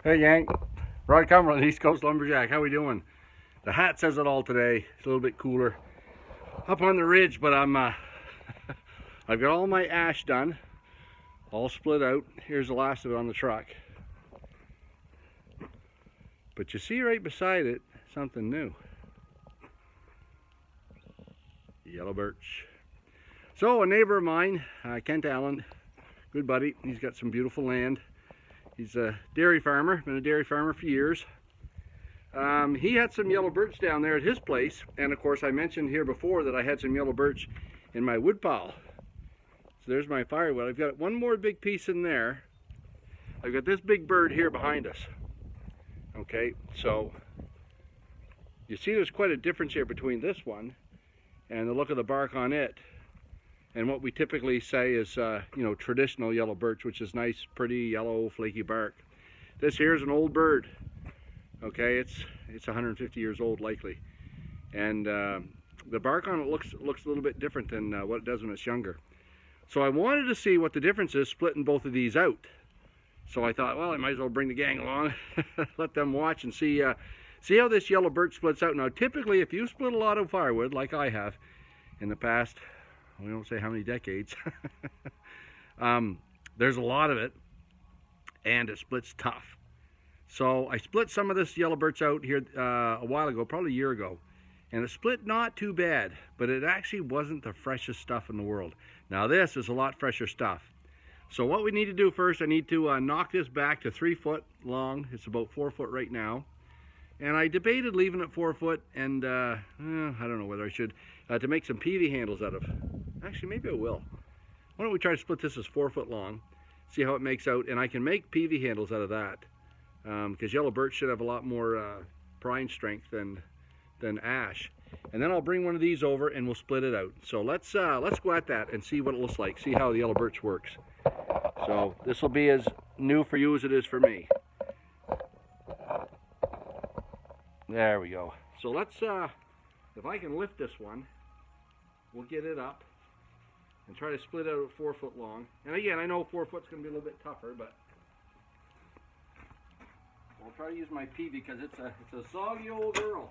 Hey gang, Rod Cumberland, East Coast Lumberjack. How we doing? The hat says it all today. It's a little bit cooler up on the ridge, but I've got all my ash done, all split out. Here's the last of it on the truck. But you see right beside it something new. Yellow birch. So a neighbor of mine, Kent Allen, good buddy. He's got some beautiful land. He's a dairy farmer, been a dairy farmer for years. He had some yellow birch down there at his place, and of course I mentioned here before that I had some yellow birch in my wood pile. So there's my firewood. I've got one more big piece in there. I've got this big bird here behind us. Okay, so you see there's quite a difference here between this one and the look of the bark on it and what we typically say is traditional yellow birch, which is nice, pretty yellow, flaky bark. This here is an old bird. Okay, it's 150 years old likely, and the bark on it looks a little bit different than what it does when it's younger. So I wanted to see what the difference is splitting both of these out. So I thought, well, I might as well bring the gang along, let them watch and see how this yellow birch splits out. Now, typically, if you split a lot of firewood, like I have in the past, we don't say how many decades, there's a lot of it, and it splits tough. So I split some of this yellow birch out here a while ago, probably a year ago, and it split not too bad, but it actually wasn't the freshest stuff in the world. Now this is a lot fresher stuff. So what we need to do first, I need to knock this back to 3 foot long. It's about 4 foot right now. And I debated leaving it 4 foot and I don't know whether I should, to make some PV handles out of. Actually, maybe I will. Why don't we try to split this as 4 foot long, see how it makes out, and I can make PV handles out of that. Because yellow birch should have a lot more prine strength than ash. And then I'll bring one of these over and we'll split it out. So let's go at that and see what it looks like, see how the yellow birch works. So this will be as new for you as it is for me. There we go. So let's, if I can lift this one, we'll get it up and try to split it out at 4 foot long. And again, I know 4 foot's going to be a little bit tougher, but I'll try to use my PV because it's a soggy old girl.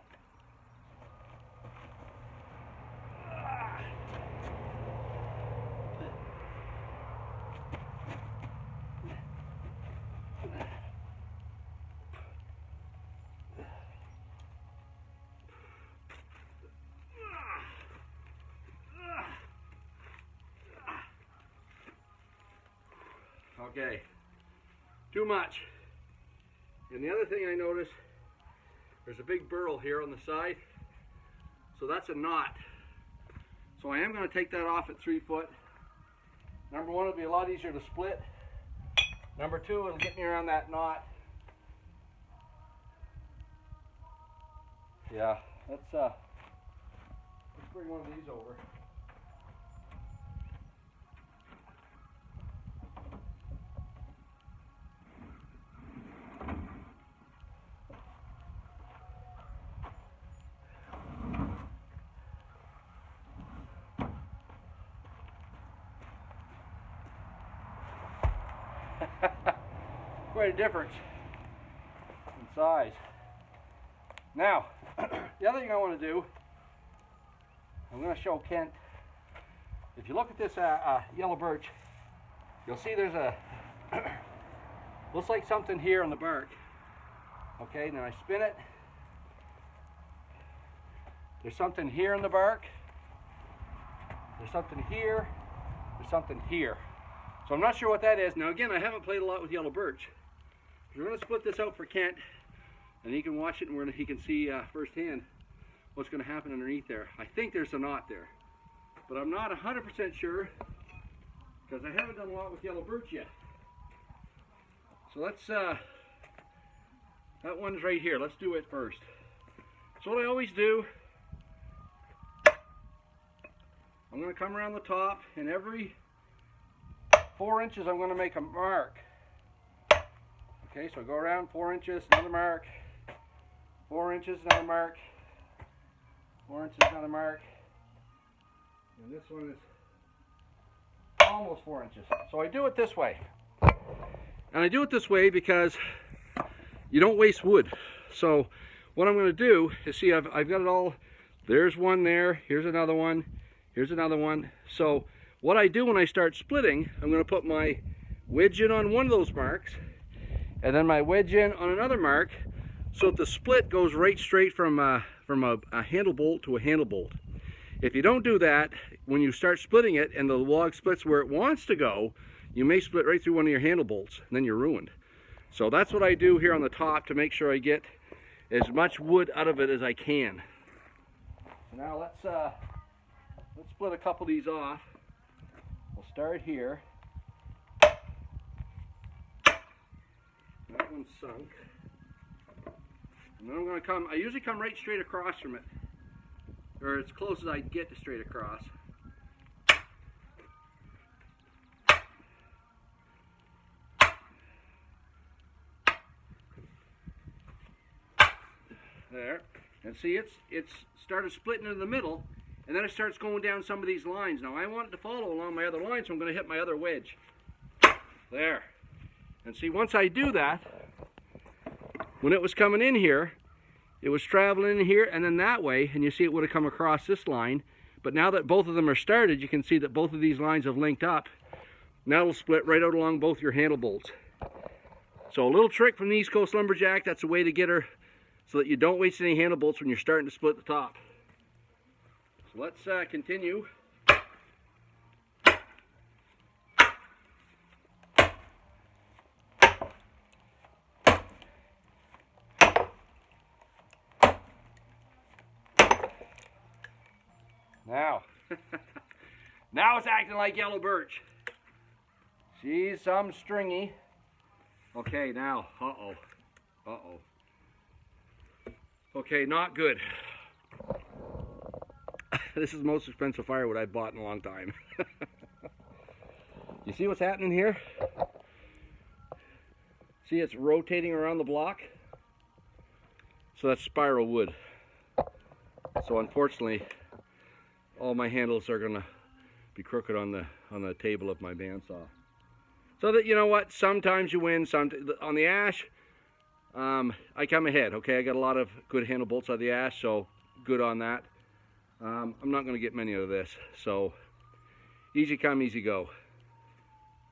Okay, too much. And the other thing I noticed, there's a big burl here on the side, so that's a knot. So I am going to take that off at 3 foot. Number one, it'll be a lot easier to split. Number two, it'll get me around that knot. Yeah, let's bring one of these over. Quite a difference in size. Now, the other thing I want to do, I'm going to show Kent. If you look at this yellow birch, you'll see there's a looks like something here on the bark. Okay, then I spin it. There's something here in the bark. There's something here. There's something here. So I'm not sure what that is. Now again, I haven't played a lot with yellow birch. We're going to split this out for Kent, and he can watch it, and he can see firsthand what's going to happen underneath there. I think there's a knot there, but I'm not 100% sure because I haven't done a lot with yellow birch yet. So let's, that one's right here. Let's do it first. So what I always do, I'm going to come around the top, and every 4 inches I'm going to make a mark. Okay, so go around 4 inches, another mark, 4 inches, another mark, 4 inches, another mark, and this one is almost 4 inches. So I do it this way. And I do it this way because you don't waste wood. So what I'm going to do is, see, I've got it all. There's one there, here's another one, here's another one. So what I do when I start splitting, I'm going to put my wedge in on one of those marks, and then my wedge in on another mark, so that the split goes right straight from a handle bolt to a handle bolt. If you don't do that, when you start splitting it and the log splits where it wants to go, you may split right through one of your handle bolts, and then you're ruined. So that's what I do here on the top to make sure I get as much wood out of it as I can. So now let's split a couple of these off. We'll start here. That one's sunk. And then I'm going to come, I usually come right straight across from it, or as close as I get to straight across. There, and see, it's started splitting in the middle, and then it starts going down some of these lines. Now I want it to follow along my other line, so I'm going to hit my other wedge. There, and see, once I do that, when it was coming in here, it was traveling in here and then that way, and you see it would have come across this line. But now that both of them are started, you can see that both of these lines have linked up. Now it'll split right out along both your handle bolts. So a little trick from the East Coast Lumberjack, that's a way to get her so that you don't waste any handle bolts when you're starting to split the top. So let's continue. Now, now it's acting like yellow birch. She's some stringy. Okay, now, uh-oh. Okay, not good. This is the most expensive firewood I've bought in a long time. You see what's happening here? See, it's rotating around the block? So that's spiral wood. So unfortunately, all my handles are gonna be crooked on the table of my bandsaw. So that, you know what, sometimes you win, on the ash, I come ahead, okay? I got a lot of good handle bolts on the ash, so good on that. I'm not gonna get many of this, so easy come, easy go.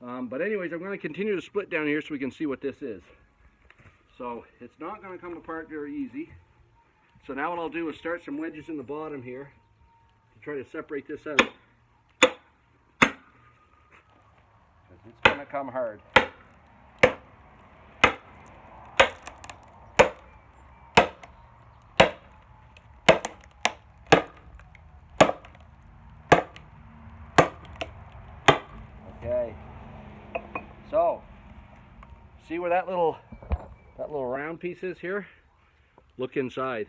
But anyways, I'm gonna continue to split down here so we can see what this is. So it's not gonna come apart very easy. So now what I'll do is start some wedges in the bottom here to try to separate this out. Because it's going to come hard. Okay. So, see where that little round piece is here? Look inside.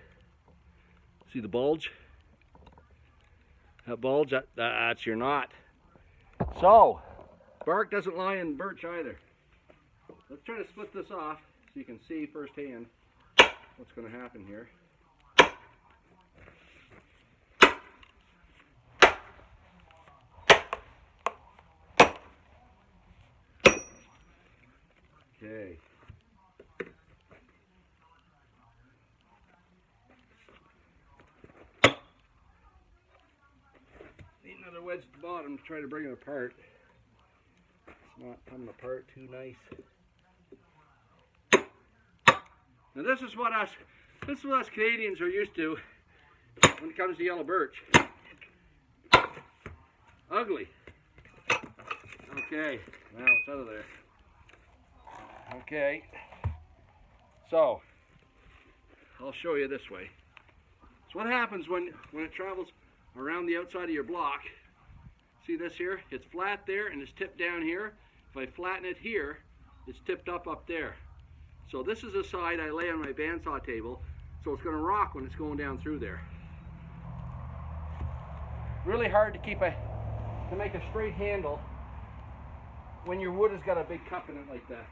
See the bulge? That bulge, that's your knot. So, bark doesn't lie in birch either. Let's try to split this off so you can see firsthand what's going to happen here. Okay. Another wedge at the bottom to try to bring it apart. It's not coming apart too nice. Now this is what us Canadians are used to when it comes to yellow birch. Ugly. Okay, now it's out of there. Okay, so I'll show you this way. So what happens when it travels around the outside of your block? See this here? It's flat there and it's tipped down here. If I flatten it here, it's tipped up there. So this is the side I lay on my bandsaw table, so it's going to rock when it's going down through there. Really hard to make a straight handle when your wood has got a big cup in it like that.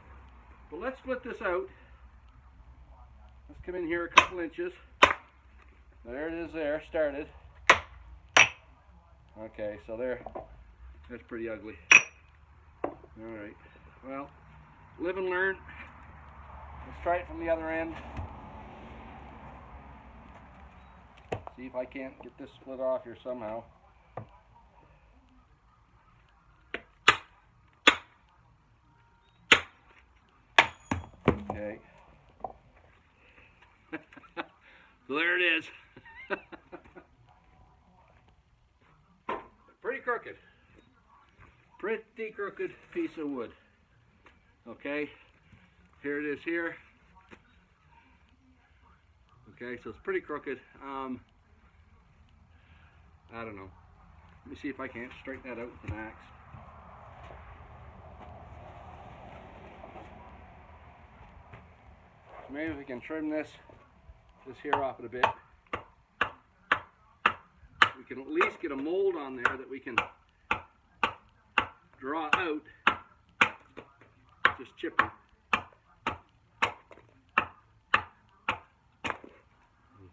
But let's split this out. Let's come in here a couple inches. There it is there, started. Okay, so that's pretty ugly. Alright, well, live and learn. Let's try it from the other end. See if I can't get this split off here somehow. Okay. So there it is. Pretty crooked. Pretty crooked piece of wood. Okay. Here it is here. Okay, so it's pretty crooked. I don't know. Let me see if I can't straighten that out with an axe. So maybe we can trim this here off it a bit. We can at least get a mold on there that we can draw out. Just chipping.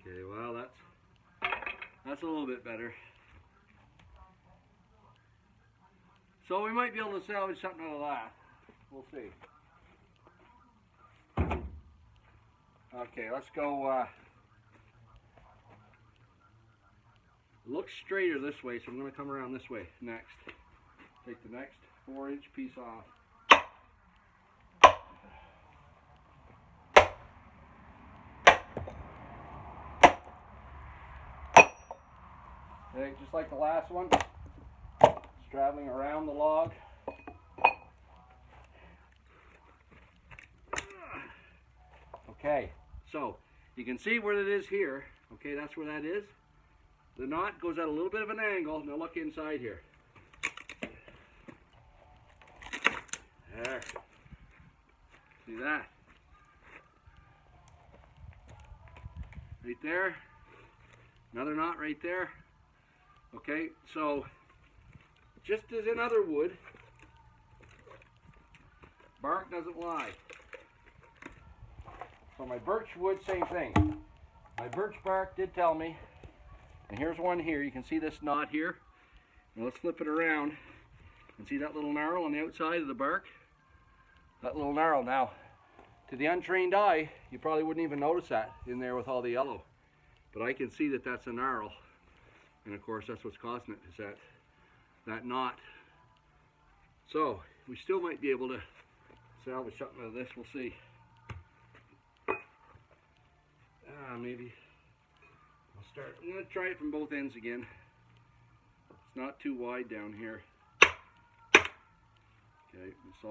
Okay, well that's a little bit better. So we might be able to salvage something out of that. We'll see. Okay, let's go. Looks straighter this way, so I'm going to come around this way next. Take the next 4-inch piece off. Okay, just like the last one, it's traveling around the log. Okay, so you can see where it is here. Okay, that's where that is. The knot goes at a little bit of an angle. Now look inside here. There. See that? Right there. Another knot right there. Okay, so just as in other wood, bark doesn't lie. So my birch wood, same thing. My birch bark did tell me, and here's one here. You can see this knot here. Now let's flip it around and see that little gnarl on the outside of the bark. That little gnarl. Now, to the untrained eye, you probably wouldn't even notice that in there with all the yellow. But I can see that that's a gnarl. And of course, that's what's causing it, is that knot. So, we still might be able to salvage something out of this. We'll see. Maybe I'll start. I'm going to try it from both ends again. It's not too wide down here. Okay, it's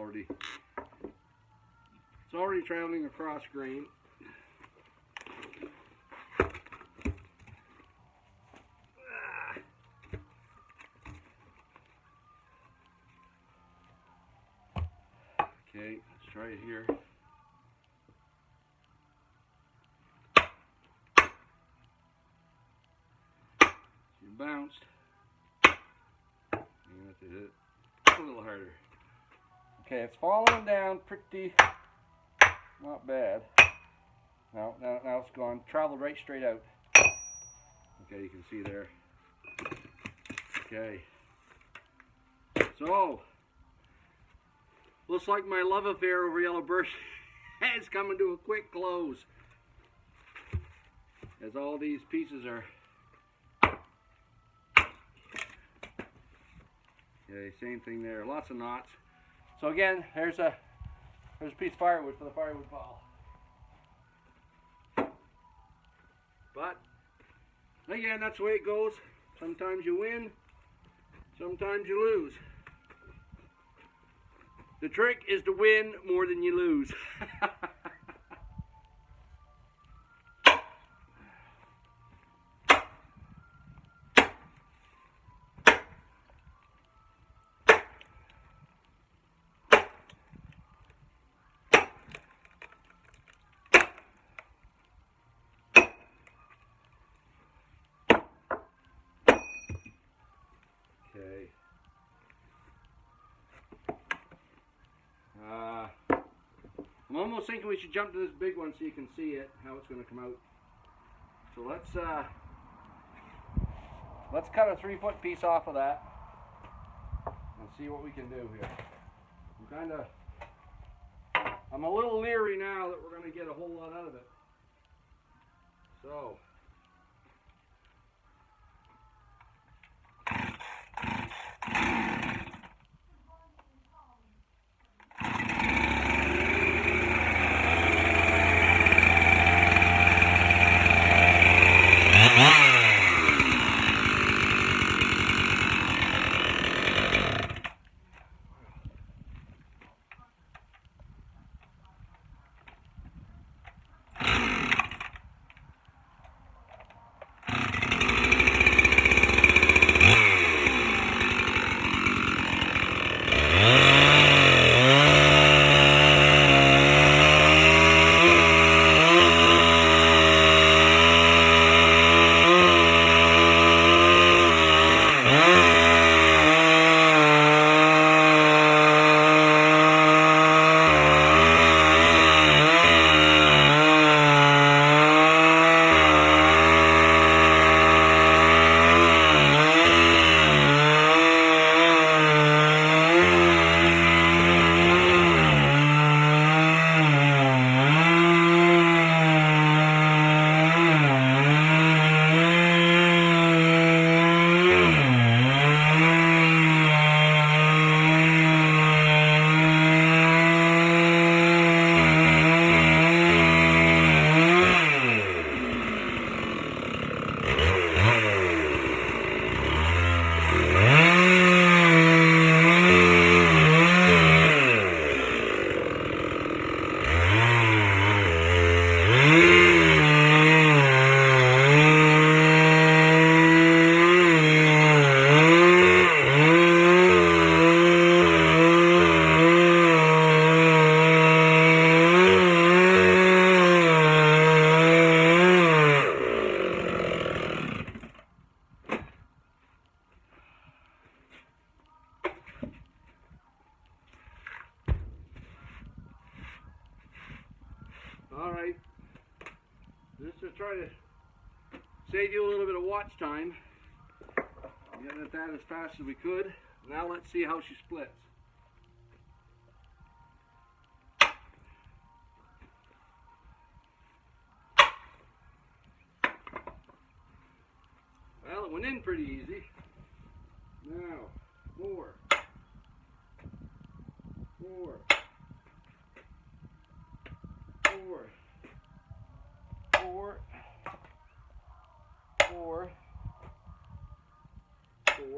already traveling across grain. Okay, let's try it here. You bounced. You have to hit it a little harder. Okay, it's falling down pretty, not bad. Now it's gone, traveled right straight out. Okay, you can see there. Okay. So, looks like my love affair over yellow birch is coming to a quick close, as all these pieces are. Okay, same thing there. Lots of knots. So again, there's a piece of firewood for the firewood pile. But again, that's the way it goes. Sometimes you win, sometimes you lose. The trick is to win more than you lose. Okay. I'm almost thinking we should jump to this big one so you can see it, how it's going to come out. So let's cut a 3-foot piece off of that and see what we can do here. I'm kind of I'm a little leery now that we're going to get a whole lot out of it. So. Alright, just to try to save you a little bit of watch time, getting at that as fast as we could. Now let's see how she splits. Well, it went in pretty easy. Now, 4, 4, 4, 4, 4, 4, 4.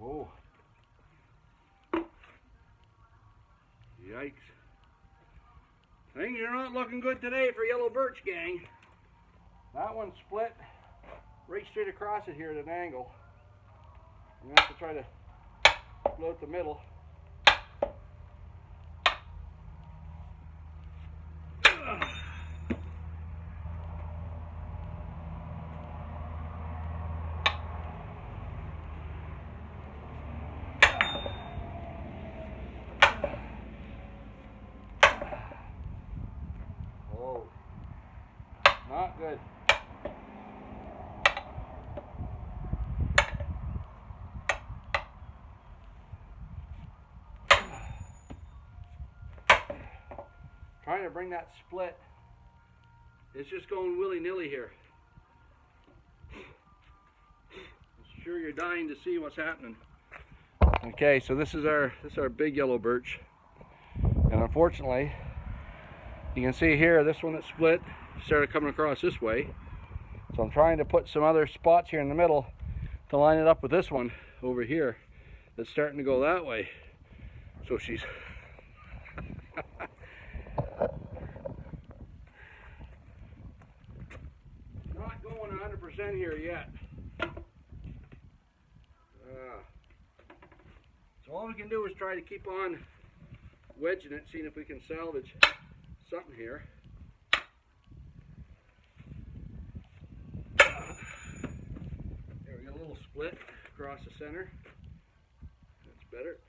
Oh. Yikes. Things are not looking good today for Yellow Birch, gang. That one split right straight across it here at an angle. I'm going to have to try to float the middle. Oh, not good. Trying to bring that split. It's just going willy-nilly here. I'm sure you're dying to see what's happening. Okay, so this is our big yellow birch, and unfortunately, you can see here this one that split started coming across this way. So I'm trying to put some other spots here in the middle to line it up with this one over here that's starting to go that way. So she's not going 100% here yet. So all we can do is try to keep on wedging it, seeing if we can salvage something here. There we got a little split across the center. That's better.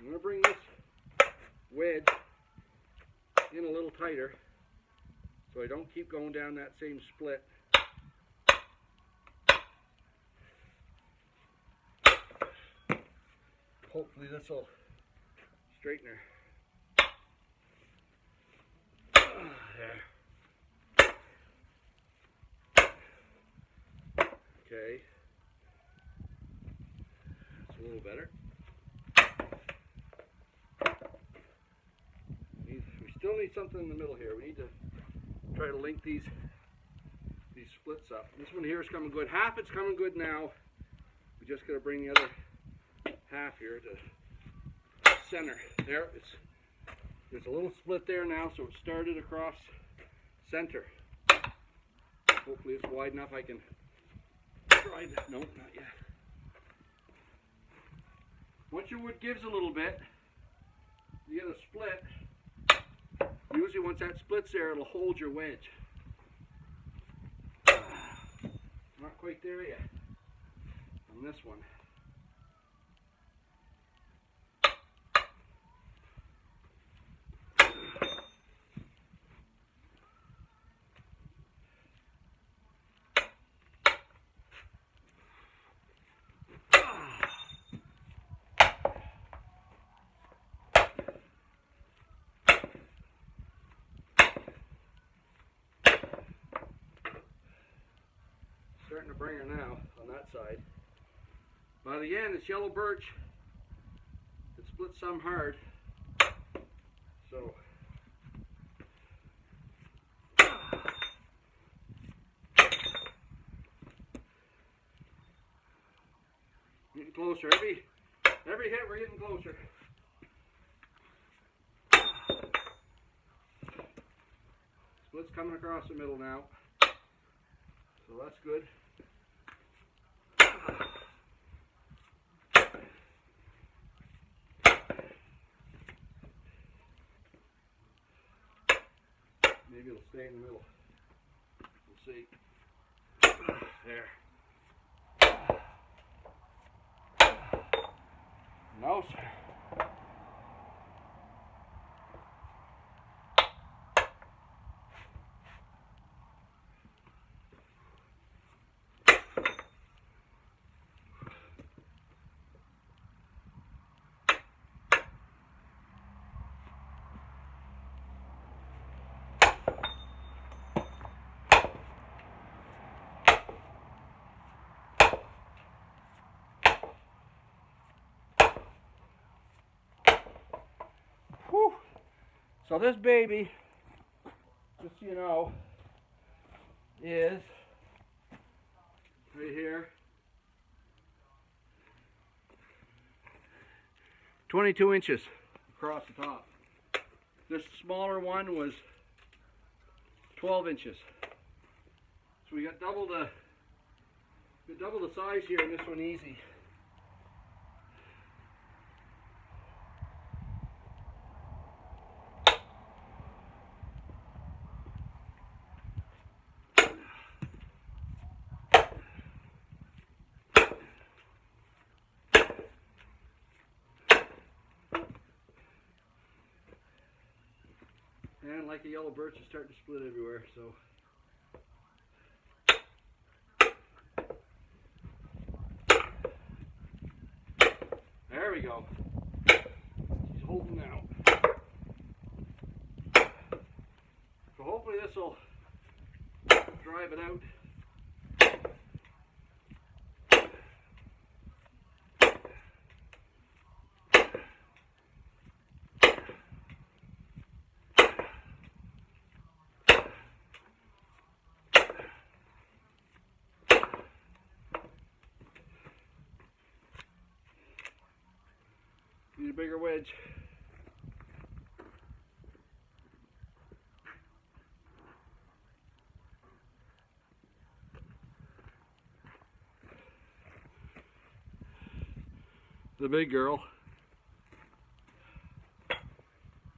I'm going to bring this wedge in a little tighter so I don't keep going down that same split. Hopefully this will straighten her. There. Okay. That's a little better. We still need something in the middle here. We need to try to link these splits up. This one here is coming good. Half it's coming good now. We just got to bring the other half here to center. There, there's a little split there now, so it started across center. Hopefully it's wide enough I can try this. Nope, not yet. Once your wood gives a little bit, you get a split. Usually once that split's there, it'll hold your wedge. Not quite there yet on this one. Starting to bring her now on that side. But again, it's yellow birch. It splits some hard. So getting closer. Every hit we're getting closer. Split's coming across the middle now. So that's good. Maybe it'll stay in the middle. We'll see. There. No, sir. Whew. So this baby, just so you know, is right here, 22 inches across the top. This smaller one was 12 inches. So we got double the size here in this one easy. And like a yellow birch, is starting to split everywhere, so. There we go. She's holding out. So hopefully this will drive it out. Need a bigger wedge. The big girl.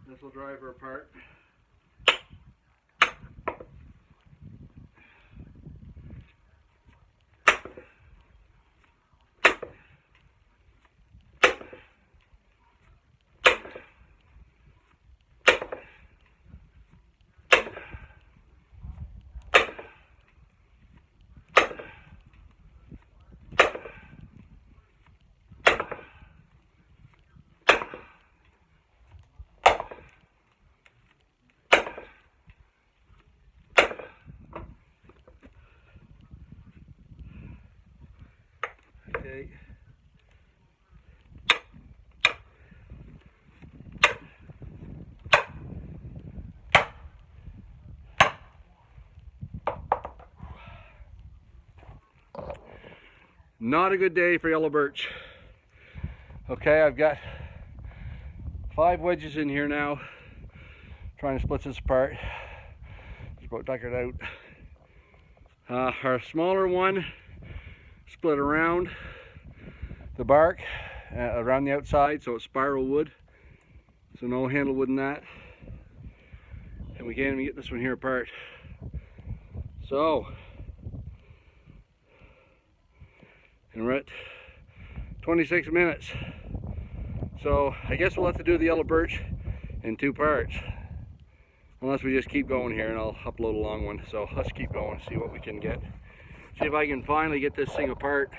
This will drive her apart. Okay. Not a good day for yellow birch. Okay, I've got 5 wedges in here now. Trying to split this apart. Just about dug it out. Our smaller one split around the bark, around the outside, so it's spiral wood. So no handle wood in that. And we can't even get this one here apart. So, and we're at 26 minutes. So I guess we'll have to do the yellow birch in 2 parts. Unless we just keep going here and I'll upload a long one. So let's keep going, see what we can get. See if I can finally get this thing apart.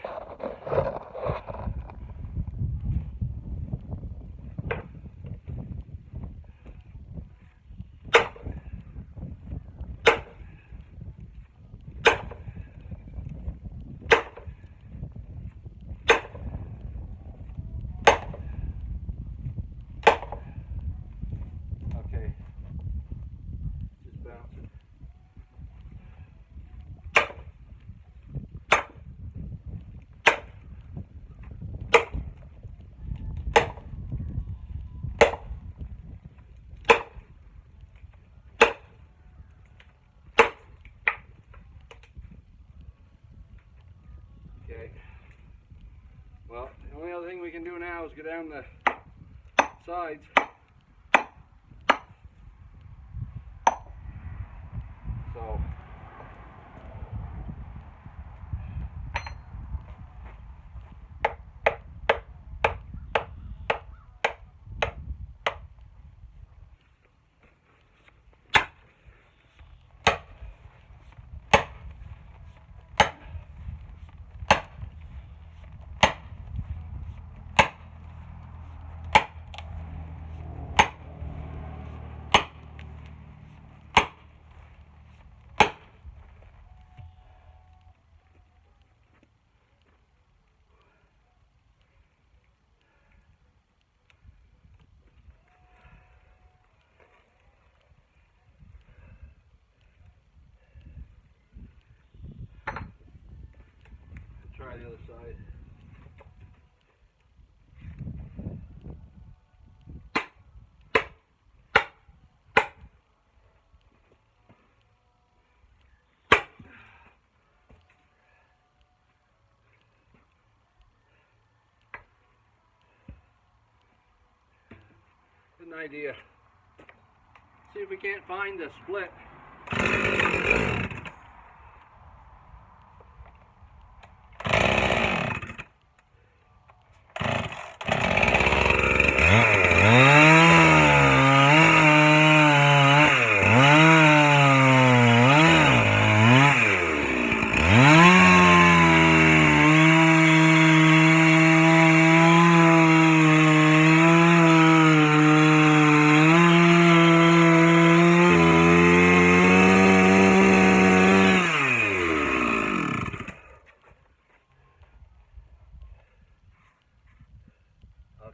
Okay. Just bounce it. Okay. Well, the only other thing we can do now is go down the sides. So, try the other side. Good idea. See if we can't find the split.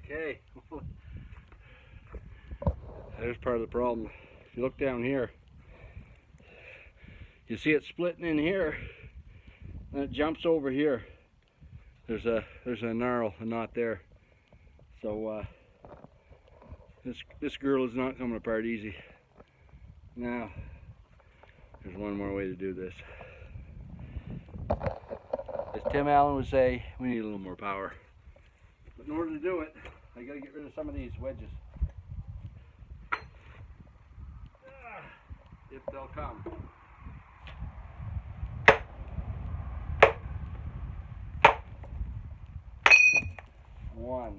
Okay, there's part of the problem. If you look down here, you see it splitting in here, and it jumps over here. There's a gnarl, a knot there. So this girl is not coming apart easy. Now, there's one more way to do this. As Tim Allen would say, we need a little more power. But in order to do it, I got to get rid of some of these wedges. If they'll come. One.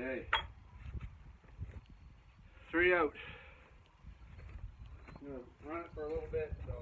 Okay. 3 out. I'm going to run it for a little bit, so.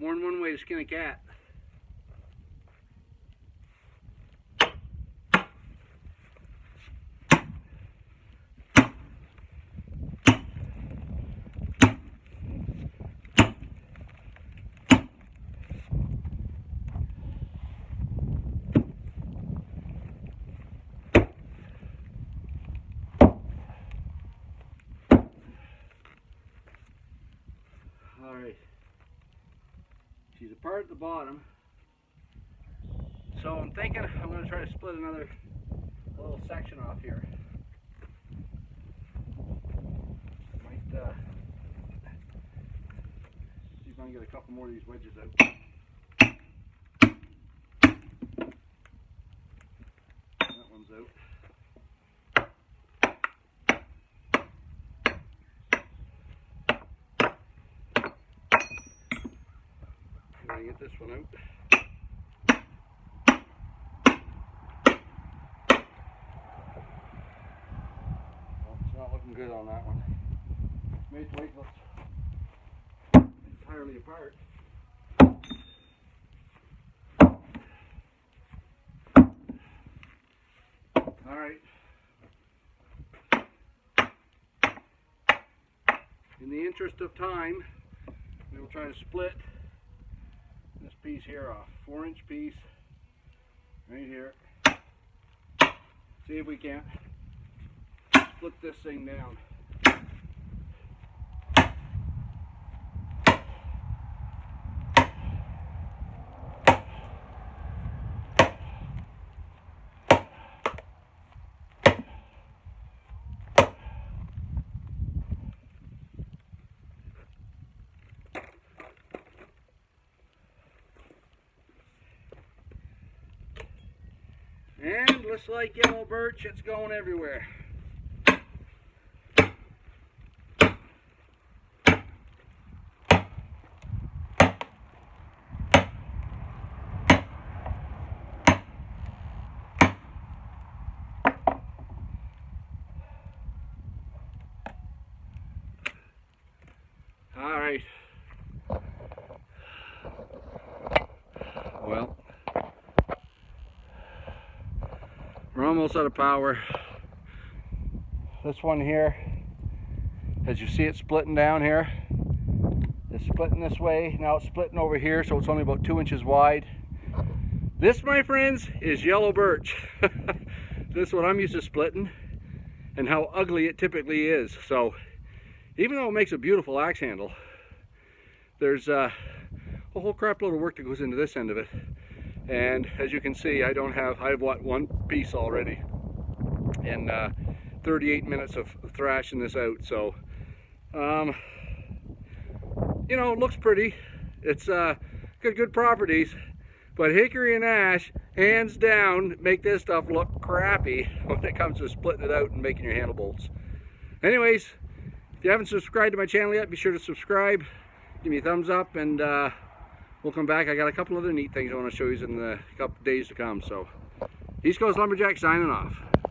More than one way to skin a cat. Alright. She's apart at the bottom. So I'm thinking I'm going to try to split another little section off here. Might see if I can get a couple more of these wedges out. That one's out. Gonna get this one out. Well, it's not looking good on that one. Made weight looks entirely apart. Alright. In the interest of time, we will try to split this piece here off. 4-inch piece right here. See if we can't split this thing down. just like yellow birch, it's going everywhere. All right. Well, we're almost out of power. This one here, as you see it splitting down here, it's splitting this way. Now it's splitting over here, so it's only about 2 inches wide. This, my friends, is yellow birch. This is what I'm used to splitting, and how ugly it typically is. So even though it makes a beautiful axe handle, there's a whole crap load of work that goes into this end of it. And as you can see, I have what, one piece already, and 38 minutes of thrashing this out. So you know, it looks pretty. It's got good properties, but hickory and ash, hands down, make this stuff look crappy when it comes to splitting it out and making your handle bolts. Anyways, if you haven't subscribed to my channel yet, be sure to subscribe, give me a thumbs up, and we'll come back. I got a couple other neat things I want to show you in the couple days to come. So, East Coast Lumberjack signing off.